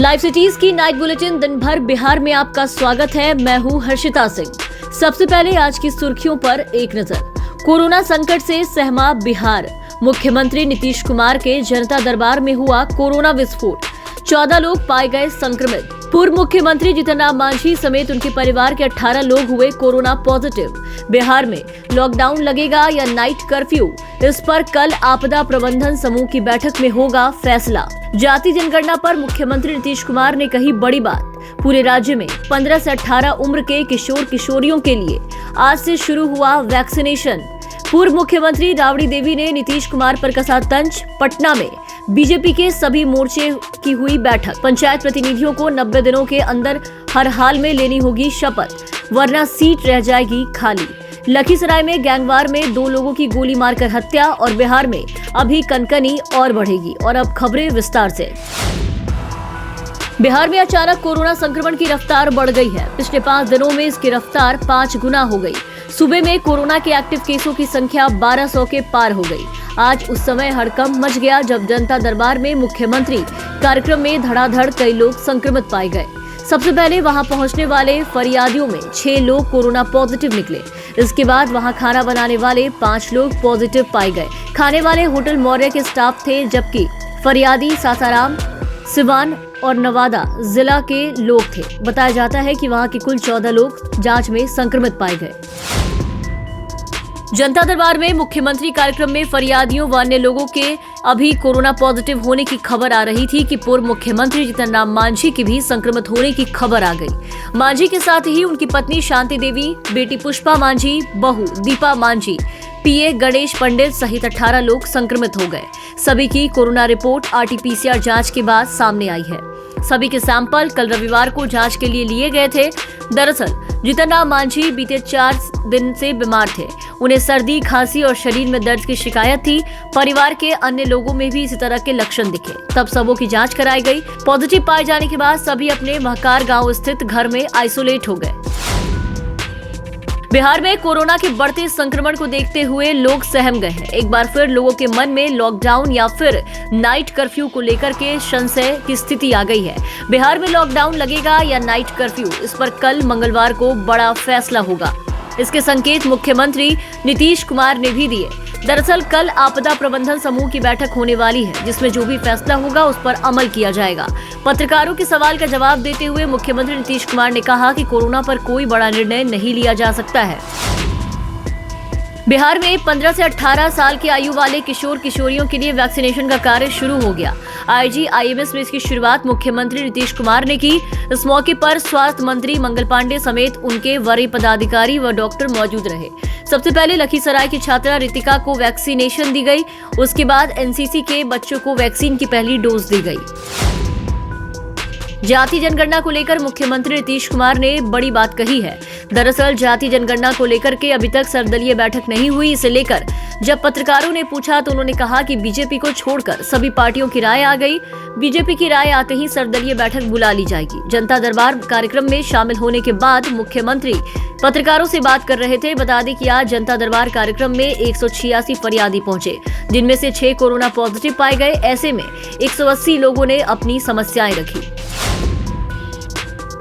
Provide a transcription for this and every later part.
Live cities की night bulletin दिन भर बिहार में आपका स्वागत है। मैं हूं हर्षिता सिंह। सबसे पहले आज की सुर्खियों पर एक नजर। कोरोना संकट से सहमा बिहार। मुख्यमंत्री नीतीश कुमार के जनता दरबार में हुआ कोरोना विस्फोट। 14 लोग पाए गए संक्रमित। पूर्व मुख्यमंत्री जीतन राम मांझी समेत उनके परिवार के 18 लोग हुए कोरोना पॉजिटिव। बिहार में लॉकडाउन लगेगा या नाइट कर्फ्यू, इस पर कल आपदा प्रबंधन समूह की बैठक में होगा फैसला। जाति जनगणना पर मुख्यमंत्री नीतीश कुमार ने कही बड़ी बात। पूरे राज्य में 15 से 18 उम्र के किशोर किशोरियों के लिए आज से शुरू हुआ वैक्सीनेशन। पूर्व मुख्यमंत्री राबड़ी देवी ने नीतीश कुमार पर कसा तंज। पटना में बीजेपी के सभी मोर्चे की हुई बैठक। पंचायत प्रतिनिधियों को 90 दिनों के अंदर हर हाल में लेनी होगी शपथ, वरना सीट रह जाएगी खाली। लखीसराय में गैंगवार में 2 लोगों की गोली मारकर हत्या और बिहार में अभी कनकनी और बढ़ेगी। और अब खबरें विस्तार से। बिहार में अचानक कोरोना संक्रमण की रफ्तार बढ़ गई है। पिछले 5 दिनों में इसकी रफ्तार 5 गुना हो गई। सुबह में कोरोना के एक्टिव केसों की संख्या 1200 के पार हो गई। आज उस समय हड़कंप मच गया जब जनता दरबार में मुख्यमंत्री कार्यक्रम में धड़ाधड़ कई लोग संक्रमित पाए गए। सबसे पहले वहां पहुंचने वाले फरियादियों में 6 लोग कोरोना पॉजिटिव निकले। इसके बाद वहां खाना बनाने वाले 5 लोग पॉजिटिव पाए गए। खाने वाले होटल मौर्य के स्टाफ थे, जबकि फरियादी सासाराम, सिवान और नवादा जिला के लोग थे। बताया जाता है कि वहां के कुल 14 लोग जांच में संक्रमित पाए गए। जनता दरबार में मुख्यमंत्री कार्यक्रम में फरियादियों व अन्य लोगों के अभी कोरोना पॉजिटिव होने की खबर आ रही थी कि पूर्व मुख्यमंत्री जीतन राम मांझी की भी संक्रमित होने की खबर आ गई। मांझी के साथ ही उनकी पत्नी शांति देवी, बेटी पुष्पा मांझी, बहू दीपा मांझी, पीए गणेश पंडित सहित 18 लोग संक्रमित हो गए। सभी की कोरोना रिपोर्ट RT-PCR जांच के बाद सामने आई है। सभी के सैंपल कल रविवार को जांच के लिए गए थे। दरअसल जीतन राम मांझी बीते 4 दिन से बीमार थे। उन्हें सर्दी, खांसी और शरीर में दर्द की शिकायत थी। परिवार के अन्य लोगों में भी इसी तरह के लक्षण दिखे। तब सबों की जांच कराई गई। पॉजिटिव पाए जाने के बाद सभी अपने महकार गांव स्थित घर में आइसोलेट हो गए। बिहार में कोरोना के बढ़ते संक्रमण को देखते हुए लोग सहम गए हैं। एक बार फिर लोगों के मन में लॉकडाउन या फिर नाइट कर्फ्यू को लेकर के संशय की स्थिति आ गई है। बिहार में लॉकडाउन लगेगा या नाइट कर्फ्यू, इस पर कल मंगलवार को बड़ा फैसला होगा। इसके संकेत मुख्यमंत्री नीतीश कुमार ने भी दिए। दरअसल कल आपदा प्रबंधन समूह की बैठक होने वाली है, जिसमें जो भी फैसला होगा उस पर अमल किया जाएगा। पत्रकारों के सवाल का जवाब देते हुए मुख्यमंत्री नीतीश कुमार ने कहा कि कोरोना पर कोई बड़ा निर्णय नहीं लिया जा सकता है। बिहार में 15 से 18 साल की आयु वाले किशोर किशोरियों के लिए वैक्सीनेशन का कार्य शुरू हो गया। IGIMS में इसकी शुरुआत मुख्यमंत्री नीतीश कुमार ने की। इस मौके पर स्वास्थ्य मंत्री मंगल पांडे समेत उनके वरीय पदाधिकारी व डॉक्टर मौजूद रहे। सबसे पहले लखीसराय की छात्रा रितिका को वैक्सीनेशन दी गई। उसके बाद NCC के बच्चों को वैक्सीन की पहली डोज दी गई। जाति जनगणना को लेकर मुख्यमंत्री नीतीश कुमार ने बड़ी बात कही है। दरअसल जाति जनगणना को लेकर के अभी तक सर्वदलीय बैठक नहीं हुई। इसे लेकर जब पत्रकारों ने पूछा तो उन्होंने कहा कि बीजेपी को छोड़कर सभी पार्टियों की राय आ गई। बीजेपी की राय आते ही सर्वदलीय बैठक बुला ली जाएगी। जनता दरबार कार्यक्रम में शामिल होने के बाद मुख्यमंत्री पत्रकारों से बात कर रहे थे। बता दें कि आज जनता दरबार कार्यक्रम में 186 फरियादी पहुंचे, जिनमें से 6 कोरोना पॉजिटिव पाए गए। ऐसे में 180 लोगों ने अपनी समस्याएं रखी।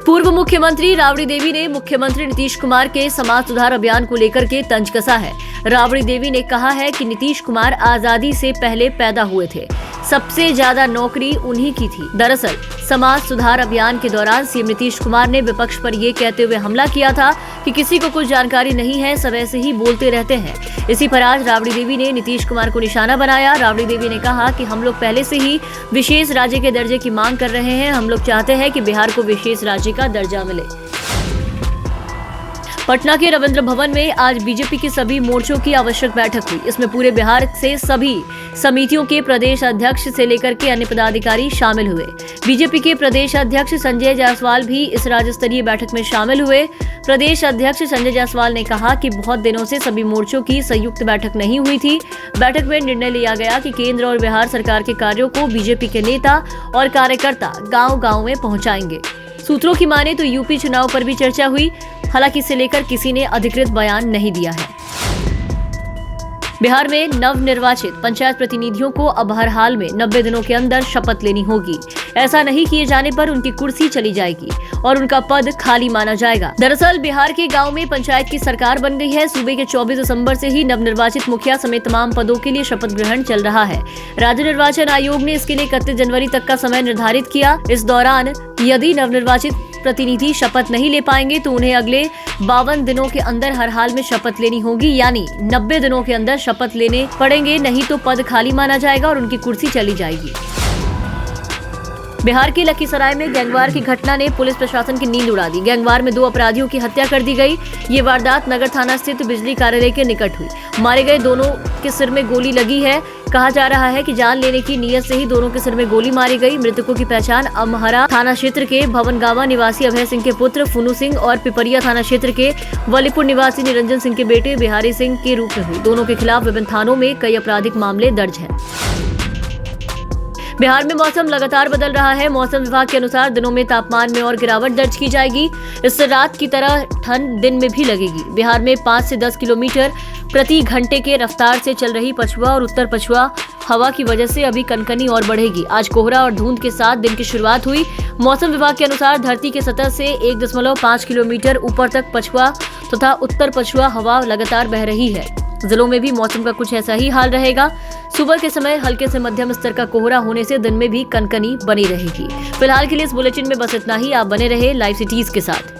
पूर्व मुख्यमंत्री राबड़ी देवी ने मुख्यमंत्री नीतीश कुमार के समाज सुधार अभियान को लेकर के तंज कसा है। राबड़ी देवी ने कहा है कि नीतीश कुमार आजादी से पहले पैदा हुए थे, सबसे ज्यादा नौकरी उन्हीं की थी। दरअसल समाज सुधार अभियान के दौरान सीएम नीतीश कुमार ने विपक्ष पर ये कहते हुए हमला किया था कि किसी को कुछ जानकारी नहीं है, सब ऐसे ही बोलते रहते हैं। इसी पर आज राबड़ी देवी ने नीतीश कुमार को निशाना बनाया। राबड़ी देवी ने कहा कि हम लोग पहले से ही विशेष राज्य के दर्जे की मांग कर रहे हैं। हम लोग चाहते हैं कि बिहार को विशेष राज्य का दर्जा मिले। पटना के रविंद्र भवन में आज बीजेपी के सभी मोर्चों की आवश्यक बैठक हुई। इसमें पूरे बिहार से सभी समितियों के प्रदेश अध्यक्ष से लेकर के अन्य पदाधिकारी शामिल हुए। बीजेपी के प्रदेश अध्यक्ष संजय जायसवाल भी इस राज्य स्तरीय बैठक में शामिल हुए। प्रदेश अध्यक्ष संजय जायसवाल ने कहा कि बहुत दिनों से सभी मोर्चों की संयुक्त बैठक नहीं हुई थी। बैठक में निर्णय लिया गया कि केंद्र और बिहार सरकार के कार्यों को बीजेपी के नेता और कार्यकर्ता गाँव-गाँव में पहुँचाएंगे। सूत्रों की माने तो यूपी चुनाव पर भी चर्चा हुई। हालांकि इसे लेकर किसी ने अधिकृत बयान नहीं दिया है। बिहार में नवनिर्वाचित पंचायत प्रतिनिधियों को अब हर हाल में 90 दिनों के अंदर शपथ लेनी होगी। ऐसा नहीं किए जाने पर उनकी कुर्सी चली जाएगी और उनका पद खाली माना जाएगा। दरअसल बिहार के गांव में पंचायत की सरकार बन गई है। सूबे के 24 दिसंबर से ही नवनिर्वाचित मुखिया समेत तमाम पदों के लिए शपथ ग्रहण चल रहा है। राज्य निर्वाचन आयोग ने इसके लिए 31 जनवरी तक का समय निर्धारित किया। इस दौरान यदि नवनिर्वाचित प्रतिनिधि शपथ नहीं ले पाएंगे तो उन्हें अगले 52 दिनों के अंदर हर हाल में शपथ लेनी होगी, यानी 90 दिनों के अंदर शपथ लेने पड़ेंगे, नहीं तो पद खाली माना जाएगा और उनकी कुर्सी चली जाएगी। बिहार के लखीसराय में गैंगवार की घटना ने पुलिस प्रशासन की नींद उड़ा दी। गैंगवार में 2 अपराधियों की हत्या कर दी गई। ये वारदात नगर थाना स्थित बिजली कार्यालय के निकट हुई। मारे गए दोनों के सिर में गोली लगी है। कहा जा रहा है कि जान लेने की नीयत से ही दोनों के सिर में गोली मारी गई। मृतकों की पहचान अमहरा थाना क्षेत्र के भवनगावा निवासी अभय सिंह के पुत्र फुनू सिंह और पिपरिया थाना क्षेत्र के वलीपुर निवासी निरंजन सिंह के बेटे बिहारी सिंह के रूप में हुई। दोनों के खिलाफ विभिन्न थानों में कई आपराधिक मामले दर्ज हैं। बिहार में मौसम लगातार बदल रहा है। मौसम विभाग के अनुसार दिनों में तापमान में और गिरावट दर्ज की जाएगी। इससे रात की तरह ठंड दिन में भी लगेगी। बिहार में 5 से 10 किलोमीटर प्रति घंटे के रफ्तार से चल रही पछुआ और उत्तर पछुआ हवा की वजह से अभी कनकनी और बढ़ेगी। आज कोहरा और धुंध के साथ दिन की शुरुआत हुई। मौसम विभाग के अनुसार धरती के सतह से 1.5 किलोमीटर ऊपर तक पछुआ तथा उत्तर पछुआ हवा लगातार बह रही है। जिलों में भी मौसम का कुछ ऐसा ही हाल रहेगा। सुबह के समय हल्के से मध्यम स्तर का कोहरा होने से दिन में भी कनकनी बनी रहेगी। फिलहाल के लिए इस बुलेटिन में बस इतना ही। आप बने रहे लाइव सिटीज के साथ।